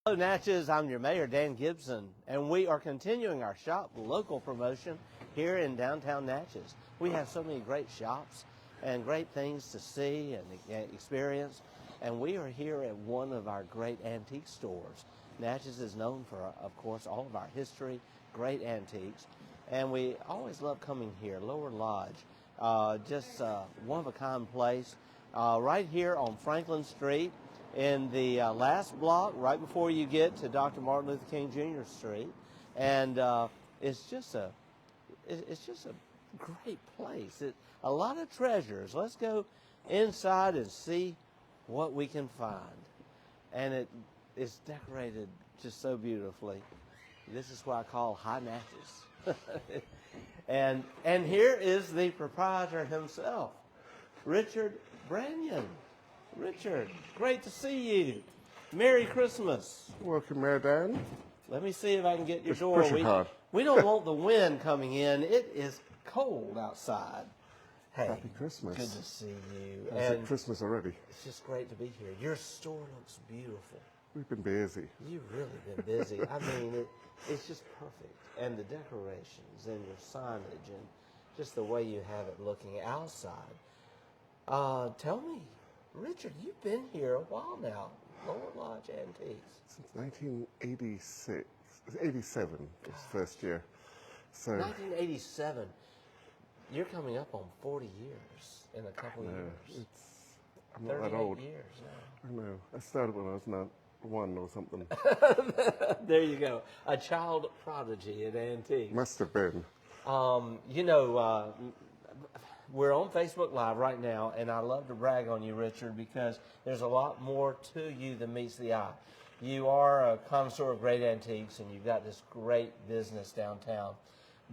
Hello Natchez, I'm your mayor Dan Gibson, and we are continuing our shop local promotion here in downtown Natchez. We have so many great shops and great things to see and experience, and we are here at one of our great antique stores. Natchez is known for, of course, all of our history, great antiques, and we always love coming here. Lower Lodge, just one-of-a-kind place, right here on Franklin Street, in the last block, right before you get to Dr. Martin Luther King Jr. Street, and it's just a great place. A lot of treasures. Let's go inside and see what we can find. And it's decorated just so beautifully. This is what I call high Natchez. and here is the proprietor himself, Richard Branyan. Richard, great to see you. Merry Christmas. Welcome, Mayor Dan. Let me see if I can get your Just door. push it hard. We don't want the wind coming in. It is cold outside. Hey, Happy Christmas. Good to see you. Is it Christmas already? It's just great to be here. Your store looks beautiful. We've been busy. You've really been busy. I mean, it's just perfect. And the decorations and your signage and just the way you have it looking outside. Tell me, Richard, you've been here a while now, Lower Lodge Antiques. Since 1986. 87 was first year. So 1987. You're coming up on 40 years in a couple of years. I'm not that old. years now. I know. I started when I was not one or something. There you go. A child prodigy at antiques. Must have been. We're on Facebook Live right now, and I love to brag on you, Richard, because there's a lot more to you than meets the eye. You are a connoisseur of great antiques, and you've got this great business downtown.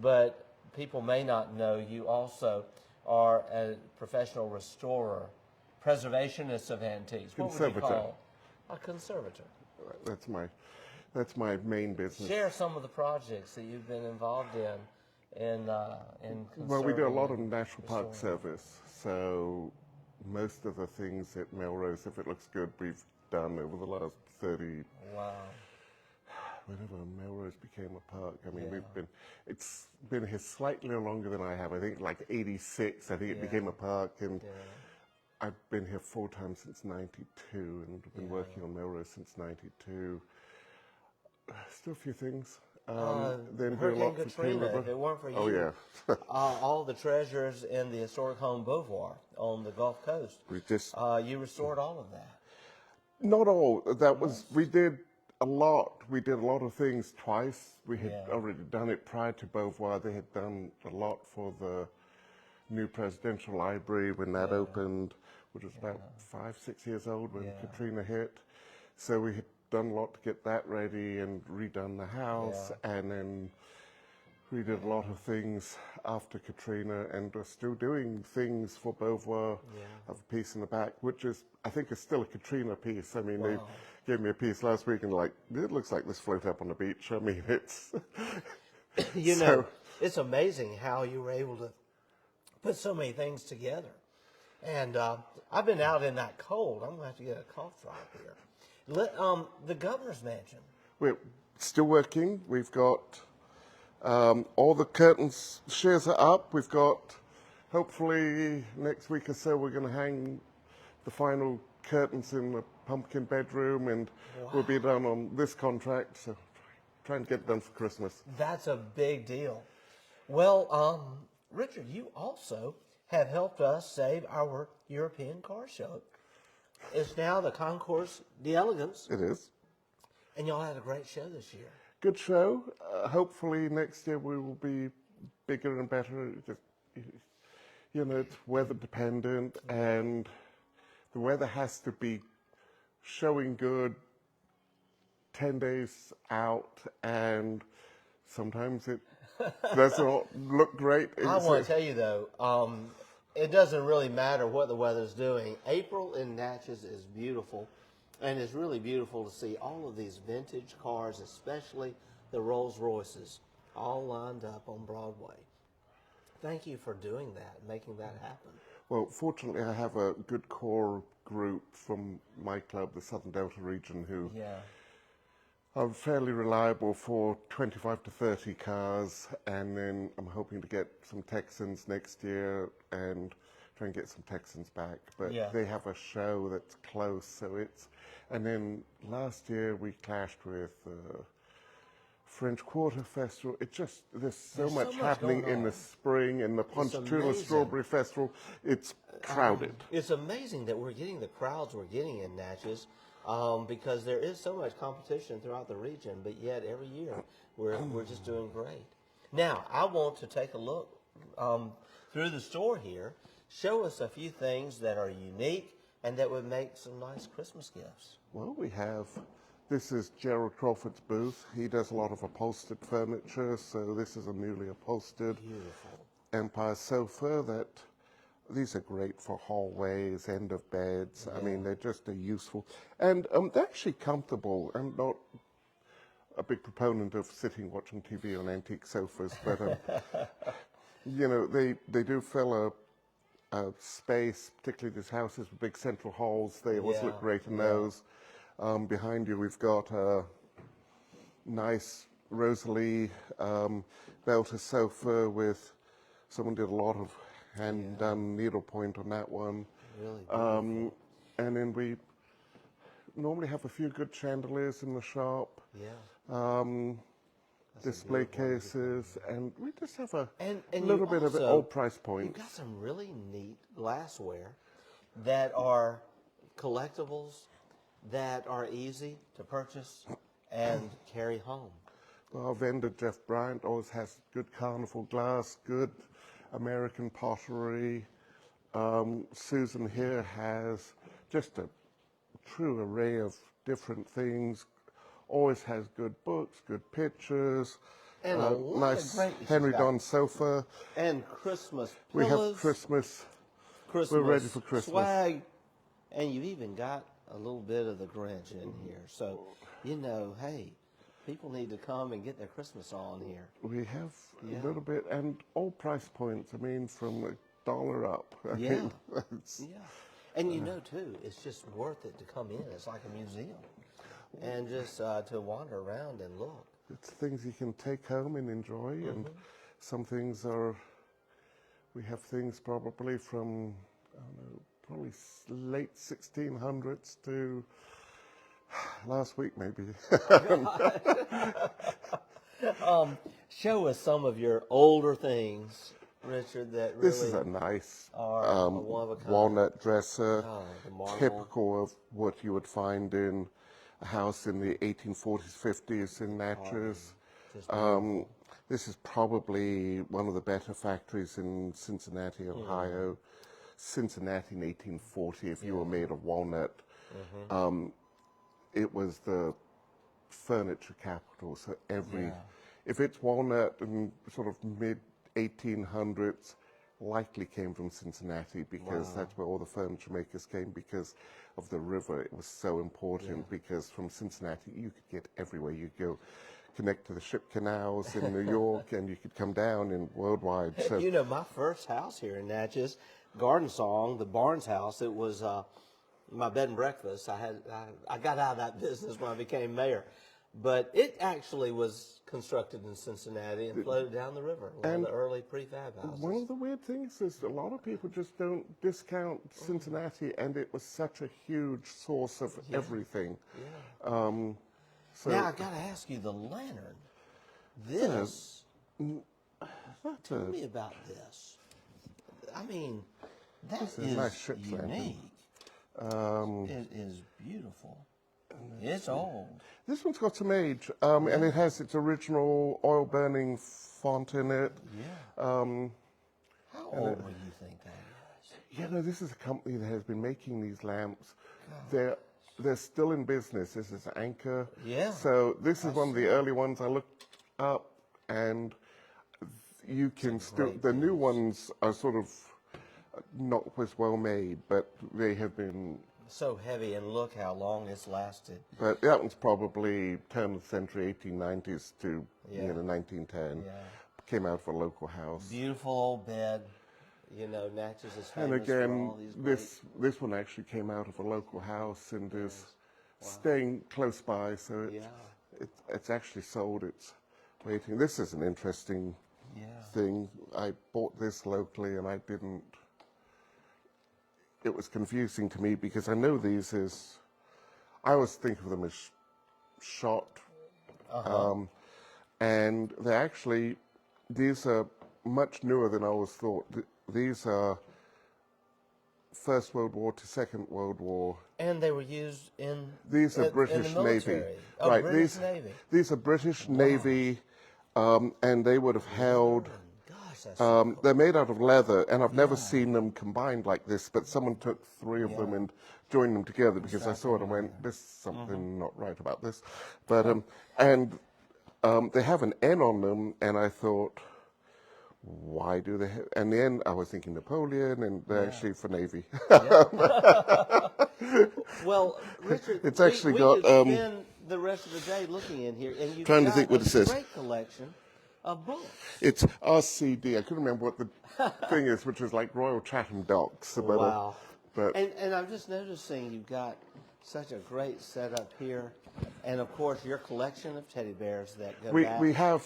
But people may not know you also are a professional restorer, preservationist of antiques. What would you call a conservator? That's my main business. Share some of the projects that you've been involved in Well, we do a lot of National Park Service, so most of the things at Melrose, if it looks good, we've done over the last 30. Wow. Whenever Melrose became a park, I mean, it's been here slightly longer than I have. I think like 86, I think it became a park, and I've been here full time since 92, and I've been working on Melrose since 92. Still a few things. Then Hurricane Katrina, if it weren't for you, all the treasures in the historic home Beauvoir on the Gulf Coast, you restored all of that. Not all. We did a lot. We did a lot of things twice. We had already done it prior to Beauvoir. They had done a lot for the new presidential library when that opened, which was about 5-6 years old when Katrina hit. So we had done a lot to get that ready and redone the house, and then we did a lot of things after Katrina, and we're still doing things for Beauvoir. I have a piece in the back, which I think is still a Katrina piece. I mean, they gave me a piece last week, and it looks like this float up on the beach. I mean, it's... It's amazing how you were able to put so many things together. And I've been out in that cold. I'm going to have to get a cough drop here. The governor's mansion. We're still working. We've got all the curtains, shares are up. We've got, hopefully next week or so, we're going to hang the final curtains in the pumpkin bedroom, and we'll be done on this contract. So trying to get it done for Christmas. That's a big deal. Well, Richard, you also have helped us save our European car show. It's now the Concours d'Elegance. It is. And y'all had a great show this year. Good show. Hopefully next year we will be bigger and better. It's weather dependent, and the weather has to be showing good 10 days out, and sometimes it does not look great. I want to tell you, though, it doesn't really matter what the weather's doing. April in Natchez is beautiful, and it's really beautiful to see all of these vintage cars, especially the Rolls Royces, all lined up on Broadway. Thank you for doing that, making that happen. Well, fortunately, I have a good core group from my club, the Southern Delta region, who are fairly reliable for 25 to 30 cars, and then I'm hoping to get some Texans next year and try and get some Texans back. But Yeah. they have a show that's close, so it's. And then last year we clashed with French Quarter Festival. It just there's so much happening going in the on. spring, and the Ponchatoula amazing. Strawberry Festival. It's crowded. It's amazing that we're getting the crowds we're getting in Natchez, because there is so much competition throughout the region, but yet every year we're just doing great. Now, I want to take a look through the store here, show us a few things that are unique and that would make some nice Christmas gifts. Well, we have. This is Gerald Crawford's booth. He does a lot of upholstered furniture, so this is a newly upholstered Beautiful. Empire sofa that these are great for hallways, end of beds. I mean, they're just useful. And they're actually comfortable. I'm not a big proponent of sitting watching TV on antique sofas, but, you know, they do fill a space, particularly these houses with big central halls. They always look great in those. Behind you, we've got a nice Rosalie belter sofa with someone did a lot of hand-done needlepoint on that one. Really beautiful. And then we normally have a few good chandeliers in the shop. Yeah. Display cases, and we just have a And little you bit of also- all price You've points. got some really neat glassware that are collectibles that are easy to purchase and carry home. Our vendor, Jeff Bryant, always has good carnival glass, good American pottery. Susan here has just a true array of different things. Always has good books, good pictures. And a lot nice of great Henry stuff. Don sofa. And Christmas We pillows, have Christmas. Christmas we're ready for Christmas. swag, and you've even got a little bit of the Grinch in here. So, you know, hey, people need to come and get their Christmas on here. We have a little bit, and all price points. I mean, from $1 up. I Yeah. mean, it's- Yeah. And you know, too, it's just worth it to come in. It's like a museum. And just to wander around and look. it's things you can take home and enjoy, and some things are. We have things probably from, I don't know, probably late 1600s to last week maybe. Show us some of your older things, Richard, that really This is a nice are a one-of-a-kind. walnut dresser, Oh, the marble. typical of what you would find in a house in the 1840s, 50s in Natchez. Just This is probably one of the better factories in Cincinnati, Ohio. Cincinnati in 1840, if you were made of walnut, it was the furniture capital. So if it's walnut in sort of mid 1800s, likely came from Cincinnati, because that's where all the furniture makers came, because of the river. It was so important, because from Cincinnati you could get everywhere you go. Connect to the ship canals in New York, and you could come down in worldwide. So You know, my first house here in Natchez, Garden Song, the Barnes house, it was my bed and breakfast. I got out of that business when I became mayor. But it actually was constructed in Cincinnati and floated down the river. One of the early prefab houses. one of the weird things is a lot of people just don't discount Cincinnati, and it was such a huge source of everything. So Now, I got to ask you, the lantern. This, tell me about this. I mean, that This is a nice ship's lantern. unique. It is beautiful. It's old. this one's got some age, and it has its original oil-burning font in it. Yeah. How old would you think that is? You know, this is a company that has been making these lamps. They're still in business. This is Anchor. Yeah. So this is one of the early ones I looked up, and you can still. great The new ones are sort of not as well made, but they have been. So heavy, and look how long it's lasted. But that one's probably turn of the century, 1890s to Yeah. 1910. Yeah. Came out of a local house. Beautiful old bed. You know, Natchez is And famous for again, all these great... this one actually came out of a local house and is staying close by, so it's actually sold. It's waiting. This is an interesting thing. I bought this locally, and I didn't. It was confusing to me because I know these is. I always think of them as shot, and they're actually. These are much newer than I always thought. These are First World War to Second World War. And they were used in These are in British the Navy. military. Oh, Right. British Navy. These are British Navy, and they would have held. Gosh, that's so cool. They're made out of leather, and I've never seen them combined like this. But someone took three of them and joined them together because I saw it and went, "There's something not right about this." But they have an N on them, and I thought, why do they have? And the N, I was thinking Napoleon, and they're actually for Navy. Well, Richard, It's actually we got, could spend the rest of the day looking in here, and you've Trying to got think what a it says. great collection of books. It's RCD. I couldn't remember what the thing is, which is like Royal Chatham Docks. But, Wow. but And I'm just noticing you've got such a great setup here, and of course your collection of teddy bears that go back. we have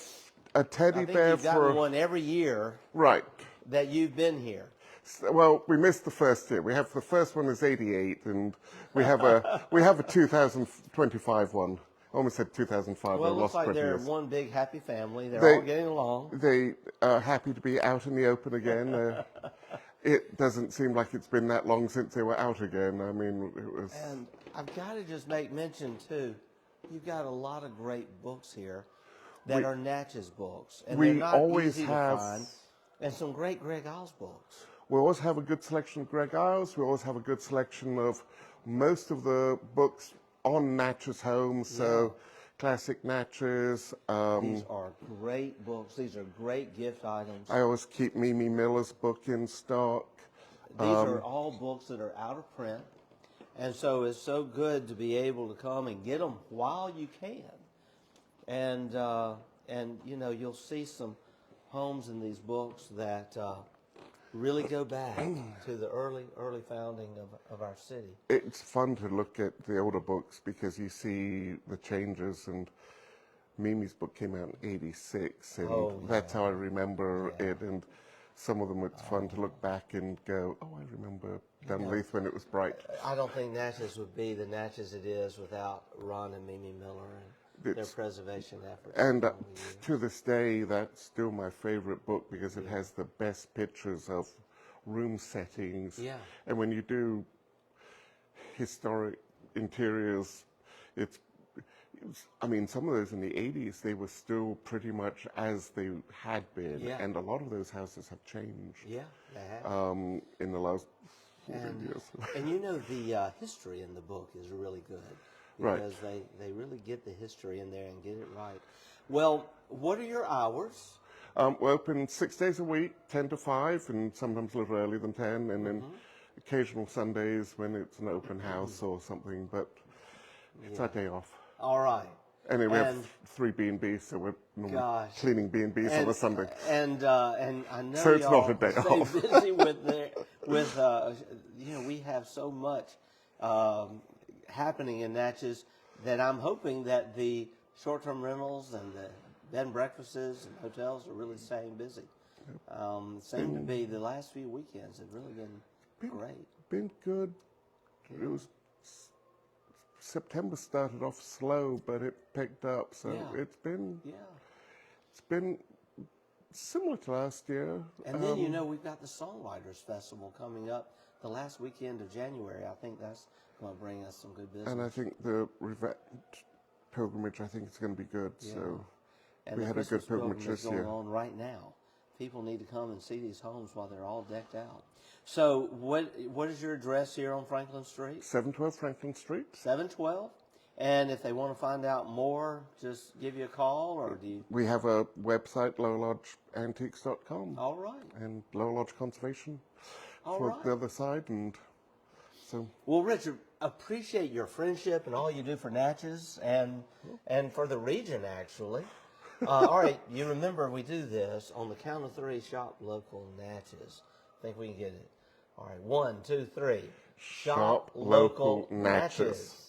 a I teddy think bear you've got for one every year right. that you've been here. Well, we missed the first year. We have the first one is '88, and we have a 2025 one. I almost said 2005. Well, I it looks lost like 20 they're years. one big happy family. They're They- all getting along. They are happy to be out in the open again. It doesn't seem like it's been that long since they were out again. I mean, it was. And I've got to just make mention too, you've got a lot of great books here that are Natchez books, and we they're not always easy have- to find. And some great Greg Isles books. We always have a good selection of Greg Isles. We always have a good selection of most of the books on Natchez Homes. So, classic Natchez. These are great books. These are great gift items. I always keep Mimi Miller's book in stock. These are all books that are out of print. And so it's so good to be able to come and get them while you can. And you know, you'll see some homes in these books that really go back to the early founding of our city. It's fun to look at the older books because you see the changes, and Mimi's book came out in '86, and that's how I remember it. And some of them, it's fun to look back and go, "Oh, I remember Dunleith when it was bright." I don't think Natchez would be the Natchez it is without Ron and Mimi Miller and their preservation efforts. And to this day, that's still my favorite book because it has the best pictures of room settings. Yeah. And when you do historic interiors, I mean, some of those in the 80s, they were still pretty much as they had been. Yeah. And a lot of those houses have changed Yeah, they have. in the last 40 years. And you know, the history in the book is really good. Right. Because they really get the history in there and get it right. Well, what are your hours? We're open 6 days a week, 10 to 5, and sometimes a little earlier than 10, and then occasional Sundays when it's an open house or something, but it's our day off. All right. And then we have 3 B&Bs, so we're normally cleaning B&Bs on a Sunday. And I know So it's y'all not a day stay off. busy with you know, we have so much happening in Natchez that I'm hoping that the short-term rentals and the bed and breakfasts and hotels are really staying busy. Seem to be the last few weekends have really been great. Been good. It was September started off slow, but it picked up. So it's been similar to last year. And then you know we've got the Songwriters Festival coming up the last weekend of January. I think that's going to bring us some good business. And I think the pilgrimage, I think it's going to be good. So and we the had a Christmas good pilgrimage this going year. on right now. People need to come and see these homes while they're all decked out. So what is your address here on Franklin Street? 712 Franklin Street. 712. And if they want to find out more, just give you a call, or do you? We have a website, lowlodgeantiques.com. All right. And Lower Lodge Conservation All for right. the other side. And so Well, Richard, appreciate your friendship and all you do for Natchez and for the region, actually. All right, you remember we do this on the count of 3. Shop local Natchez. Think we can get it. All right, 1, 2, 3. Shop local Natchez.